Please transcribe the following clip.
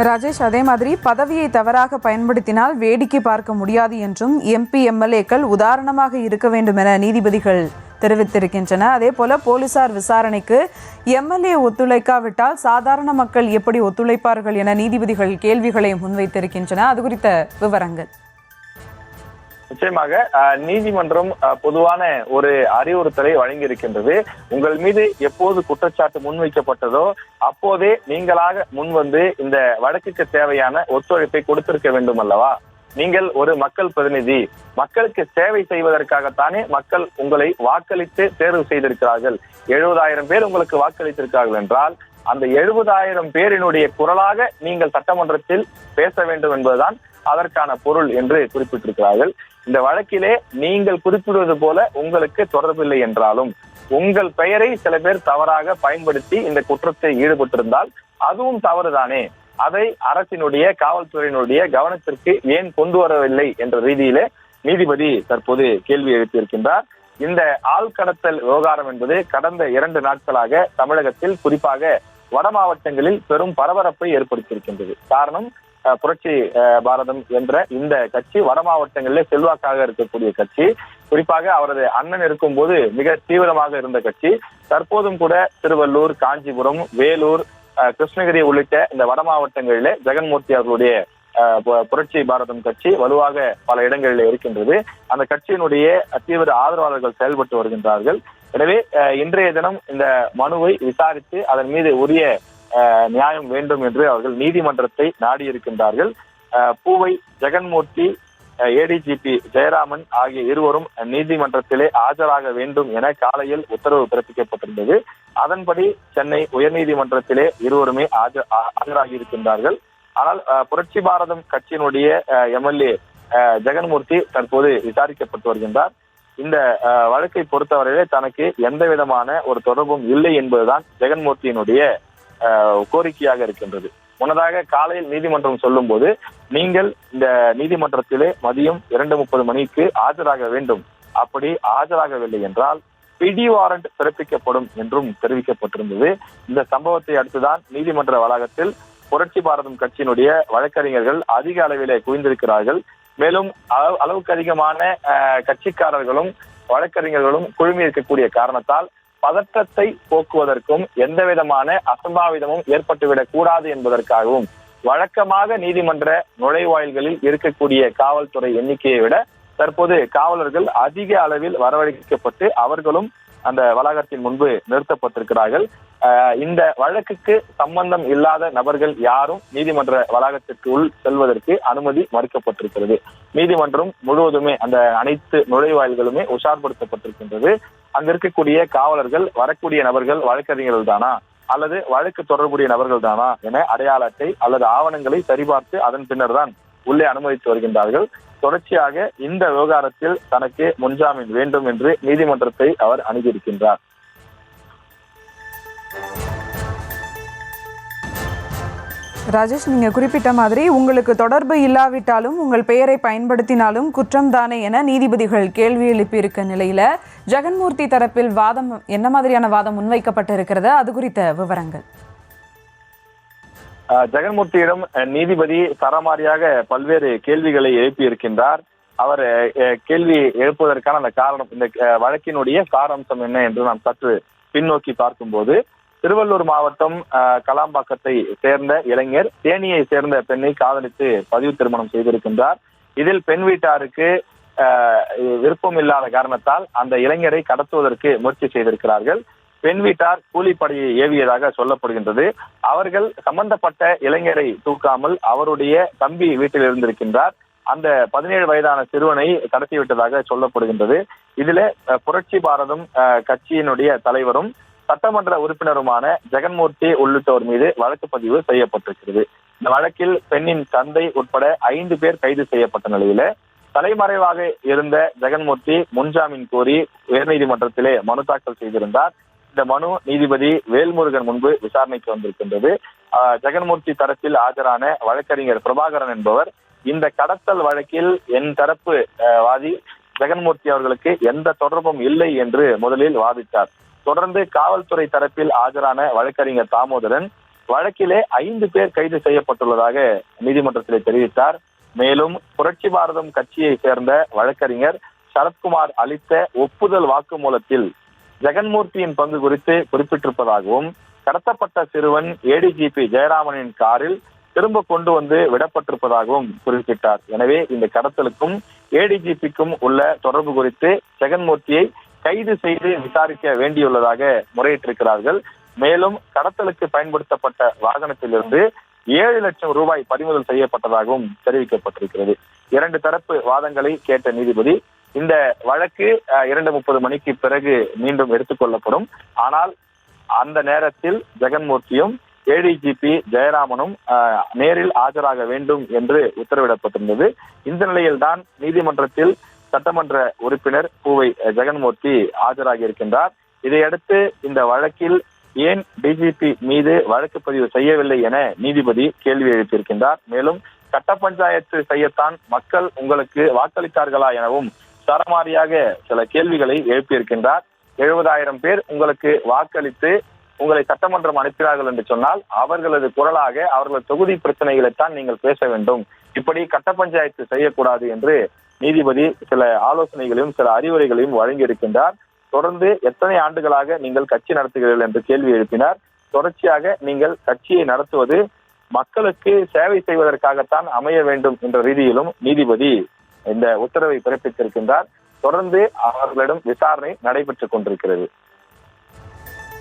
ராஜேஷ், அதே மாதிரி பதவியை தவறாக பயன்படுத்தினால் வேடிக்கை பார்க்க முடியாது என்றும் எம்பி எம்எல்ஏக்கள் உதாரணமாக இருக்க வேண்டும் என நீதிபதிகள் தெரிவித்திருக்கின்றன. அதே போல போலீசார் விசாரணைக்கு எம்எல்ஏ ஒத்துழைக்காவிட்டால் சாதாரண மக்கள் எப்படி ஒத்துழைப்பார்கள் என நீதிபதிகள் கேள்விகளை முன்வைத்திருக்கின்றன. அது குறித்த விவரங்கள். நிச்சயமாக நீதிமன்றம் பொதுவான ஒரு அறிவுறுத்தலை வழங்கி இருக்கின்றது. உங்கள் மீது எப்போது குற்றச்சாட்டு முன்வைக்கப்பட்டதோ அப்போதே நீங்களாக முன்வந்து இந்த வழக்குக்கு தேவையான ஒத்துழைப்பை கொடுத்திருக்க வேண்டும் அல்லவா? நீங்கள் ஒரு மக்கள் பிரதிநிதி, மக்களுக்கு சேவை செய்வதற்காகத்தானே மக்கள் உங்களை வாக்களித்து தேர்வு செய்திருக்கிறார்கள். 70,000 பேர் உங்களுக்கு வாக்களித்திருக்கிறார்கள் என்றால் அந்த 70,000 பேரினுடைய குரலாக நீங்கள் சட்டமன்றத்தில் பேச வேண்டும் என்பதுதான் அதற்கான பொருள் என்று குறிப்பிட்டிருக்கிறார்கள். இந்த வழக்கிலே நீங்கள் குறிப்பிடுவது போல உங்களுக்கு தொடர்பில்லை என்றாலும் உங்கள் பெயரை சில பேர் தவறாக பயன்படுத்தி இந்த குற்றத்தை ஈடுபட்டிருந்தால் அதுவும் தவறுதானே. அதை அரசினுடைய காவல்துறையினுடைய கவனத்திற்கு ஏன் கொண்டு வரவில்லை என்ற ரீதியிலே நீதிபதி தற்போது கேள்வி எழுப்பியிருக்கின்றார். இந்த ஆள்கடத்தல் விவகாரம் என்பது கடந்த 2 நாட்களாக தமிழகத்தில் குறிப்பாக வட மாவட்டங்களில் பெரும் பரபரப்பை ஏற்படுத்தியிருக்கின்றது. காரணம், புரட்சி பாரதம் என்ற இந்த கட்சி வட மாவட்டங்களிலே செல்வாக்காக இருக்கக்கூடிய கட்சி. குறிப்பாக அவரது அண்ணன் இருக்கும் போது மிக தீவிரமாக இருந்த கட்சி. தற்போதும் கூட திருவள்ளூர், காஞ்சிபுரம், வேலூர், கிருஷ்ணகிரி உள்ளிட்ட இந்த வட மாவட்டங்களிலே ஜெகன்மூர்த்தி அவர்களுடைய புரட்சி பாரதம் கட்சி வலுவாக பல இடங்களில் இருக்கின்றது. அந்த கட்சியினுடைய தீவிர ஆதரவாளர்கள் செயல்பட்டு வருகின்றார்கள். எனவே இன்றைய தினம் இந்த மனுவை விசாரித்து அதன் மீது உரிய நியாயம் வேண்டும் என்று அவர்கள் நீதிமன்றத்தை நாடியிருக்கின்றார்கள். பூவை ஜெகன்மூர்த்தி, ஏடிஜிபி ஜெயராமன் ஆகிய இருவரும் நீதிமன்றத்திலே ஆஜராக வேண்டும் என காலையில் உத்தரவு பிறப்பிக்கப்பட்டிருந்தது. அதன்படி சென்னை உயர்நீதிமன்றத்திலே இருவருமே ஆஜராகி இருக்கின்றார்கள். ஆனால் புரட்சி பாரதம் கட்சியினுடைய எம்எல்ஏ ஜெகன்மூர்த்தி தற்போது விசாரிக்கப்பட்டு வருகின்றார். இந்த வழக்கை பொறுத்தவரையிலே தனக்கு எந்த விதமான ஒரு தொடர்பும் இல்லை என்பதுதான் ஜெகன்மூர்த்தியினுடைய கோரிக்கையாக இருக்கின்றது. முன்னதாக காலையில் நீதிமன்றம் சொல்லும் போது நீங்கள் இந்த நீதிமன்றத்திலே மதியம் 2:30 மணிக்கு ஆஜராக வேண்டும், அப்படி ஆஜராகவில்லை என்றால் பிடி வாரண்ட் பிறப்பிக்கப்படும் என்றும் தெரிவிக்கப்பட்டிருந்தது. இந்த சம்பவத்தை அடுத்துதான் நீதிமன்ற வளாகத்தில் புரட்சி பாரதம் கட்சியினுடைய வழக்கறிஞர்கள் அதிக அளவிலே குவிந்திருக்கிறார்கள். மேலும் அளவுக்கு அதிகமான கட்சிக்காரர்களும் வழக்கறிஞர்களும் குழுமி இருக்கக்கூடிய காரணத்தால் பதற்றத்தை போக்குவதற்கும் எந்த விதமான அசம்பாவிதமும் ஏற்பட்டுவிடக் கூடாது என்பதற்காகவும் வழக்கமாக நீதிமன்ற நுழைவாயில்களில் இருக்கக்கூடிய காவல்துறை எண்ணிக்கையை விட தற்போது காவலர்கள் அதிக அளவில் வரவழைக்கப்பட்டு அவர்களும் அந்த வளாகத்தின் முன்பு நிறுத்தப்பட்டிருக்கிறார்கள். இந்த வழக்குக்கு சம்பந்தம் இல்லாத நபர்கள் யாரும் நீதிமன்ற வளாகத்திற்கு உள் செல்வதற்கு அனுமதி மறுக்கப்பட்டிருக்கிறது. நீதிமன்றம் முழுவதுமே அந்த அனைத்து நுழைவாயில்களுமே உஷார்படுத்தப்பட்டிருக்கின்றது. அங்க இருக்கக்கூடிய காவலர்கள் வரக்கூடிய நபர்கள் வழக்கறிஞர்கள் தானா அல்லது வழக்கு தொடர்புடைய நபர்கள் தானா என அடையாள அட்டை அல்லது ஆவணங்களை சரிபார்த்து அதன் பின்னர் தான் உள்ளே அனுமதித்து வருகின்றார்கள். தொடர்ச்சியாக இந்த விவகாரத்தில் தனக்கு முன்ஜாமீன் வேண்டும் என்று நீதிமன்றத்தை அவர் அணுகியிருக்கின்றார். ராஜேஷ், நீங்க குறிப்பிட்ட மாதிரி உங்களுக்கு தொடர்பு இல்லாவிட்டாலும் உங்கள் பெயரை பயன்படுத்தினாலும் குற்றம் தானே என நீதிபதிகள் கேள்வி எழுப்பியிருக்க நிலையில ஜெகன்மூர்த்தி தரப்பில் வாதம் என்ன மாதிரியான வாதம் முன்வைக்கப்பட்டிருக்கிறது, அது குறித்த விவரங்கள். ஜெகன்மூர்த்தியிடம் நீதிபதி சரமாரியாக பல்வேறு கேள்விகளை எழுப்பியிருக்கின்றார். அவர் கேள்வி எழுப்புவதற்கான அந்த காரணம், இந்த வழக்கினுடைய சாராம்சம் என்ன என்று நாம் சற்று பின்னோக்கி பார்க்கும்போது, திருவள்ளூர் மாவட்டம் கலாம்பாக்கத்தை சேர்ந்த இளைஞர் தேனியை சேர்ந்த பெண்ணை காதலித்து பதிவு திருமணம் செய்திருக்கின்றார். இதில் பெண் வீட்டாருக்கு விருப்பம் இல்லாத காரணத்தால் அந்த இளைஞரை கடத்துவதற்கு முயற்சி செய்திருக்கிறார்கள். பெண் வீட்டார் கூலிப்படையை ஏவியதாக சொல்லப்படுகின்றது. அவர்கள் சம்பந்தப்பட்ட இளைஞரை தூக்காமல் அவருடைய தம்பி வீட்டில் இருந்திருக்கின்றார். அந்த 17 வயதான சிறுவனை கடத்திவிட்டதாக சொல்லப்படுகின்றது. இதுல புரட்சி பாரதம் கட்சியினுடைய தலைவரும் சட்டமன்ற உறுப்பினருமான ஜெகன்மூர்த்தி உள்ளிட்டோர் மீது வழக்கு பதிவு செய்யப்பட்டிருக்கிறது. இந்த வழக்கில் பெண்ணின் தந்தை உட்பட 5 பேர் கைது செய்யப்பட்ட நிலையில தலைமறைவாக இருந்த ஜெகன்மூர்த்தி முன்ஜாமீன் கோரி உயர்நீதிமன்றத்திலே மனு தாக்கல் செய்திருந்தார். இந்த மனு நீதிபதி வேல்முருகன் முன்பு விசாரணைக்கு வந்திருக்கின்றது. ஜெகன்மூர்த்தி தரப்பில் ஆஜரான வழக்கறிஞர் பிரபாகரன் என்பவர் இந்த கடத்தல் வழக்கில் என் தரப்பு வாதி ஜெகன்மூர்த்தி அவர்களுக்கு எந்த தொடர்பும் இல்லை என்று முதலில் வாதிட்டார். தொடர்ந்து காவல்துறை தரப்பில் ஆஜரான வழக்கறிஞர் தாமோதரன் வழக்கிலே 5 பேர் கைது செய்யப்பட்டுள்ளதாக நீதிமன்றத்திலே தெரிவித்தார். மேலும் புரட்சி பாரதம் கட்சியை சேர்ந்த வழக்கறிஞர் சரத்குமார் அளித்த ஒப்புதல் வாக்குமூலத்தில் ஜெகன்மூர்த்தியின் பங்கு குறித்து குறிப்பிட்டிருப்பதாகவும், கடத்தப்பட்ட சிறுவன் ஏடிஜிபி ஜெயராமனின் காரில் திரும்ப கொண்டு வந்து விடப்பட்டிருப்பதாகவும் குறிப்பிட்டார். எனவே இந்த கடத்தலுக்கும் ஏடிஜிபிக்கும் உள்ள தொடர்பு குறித்து ஜெகன்மூர்த்தியை கைது செய்து விசாரிக்க வேண்டியுள்ளதாக முறையிட்டிருக்கிறார்கள். மேலும் கடத்தலுக்கு பயன்படுத்தப்பட்ட வாகனத்திலிருந்து 7 லட்சம் ரூபாய் பறிமுதல் செய்யப்பட்டதாகவும் தெரிவிக்கப்பட்டிருக்கிறது. 2 தரப்பு வாதங்களை கேட்ட நீதிபதி இந்த வழக்கு 2:30 மணிக்கு பிறகு மீண்டும் எடுத்துக்கொள்ளப்படும். ஆனால் அந்த நேரத்தில் ஜெகன்மூர்த்தியும் ஏடிஜிபி ஜெயராமனும் நேரில் ஆஜராக வேண்டும் என்று உத்தரவிடப்பட்டிருந்தது. இந்த நிலையில்தான் நீதிமன்றத்தில் சட்டமன்ற உறுப்பினர் பூவை ஜெகன்மூர்த்தி ஆஜராகி இருக்கின்றார். இதையடுத்து இந்த வழக்கில் ஏன் டிஜிபி மீது வழக்கு பதிவு செய்யவில்லை என நீதிபதி கேள்வி எழுப்பியிருக்கின்றார். மேலும் கட்ட பஞ்சாயத்து செய்யத்தான் மக்கள் உங்களுக்கு வாக்களித்தார்களா எனவும் சரமாரியாக சில கேள்விகளை எழுப்பியிருக்கின்றார். 70,000 பேர் உங்களுக்கு வாக்களித்து உங்களை சட்டமன்றம் அனுப்பினார்கள் என்று சொன்னால் அவர்களது குரலாக அவர்களது தொகுதி பிரச்சனைகளைத்தான் நீங்கள் பேச வேண்டும், இப்படி கட்ட பஞ்சாயத்து செய்யக்கூடாது என்று நீதிபதி சில ஆலோசனைகளையும் சில அறிவுரைகளையும் வழங்கியிருக்கின்றார். தொடர்ந்து எத்தனை ஆண்டுகளாக நீங்கள் கட்சி நடத்துகிறீர்கள் என்று கேள்வி எழுப்பினார். தொடர்ச்சியாக நீங்கள் கட்சியை நடத்துவது மக்களுக்கு சேவை செய்வதற்காகத்தான் அமைய வேண்டும் என்ற ரீதியிலும் நீதிபதி இந்த உத்தரவை பிறப்பித்திருக்கின்றார். தொடர்ந்து அவர்களிடம் விசாரணை நடைபெற்றுக் கொண்டிருக்கிறது.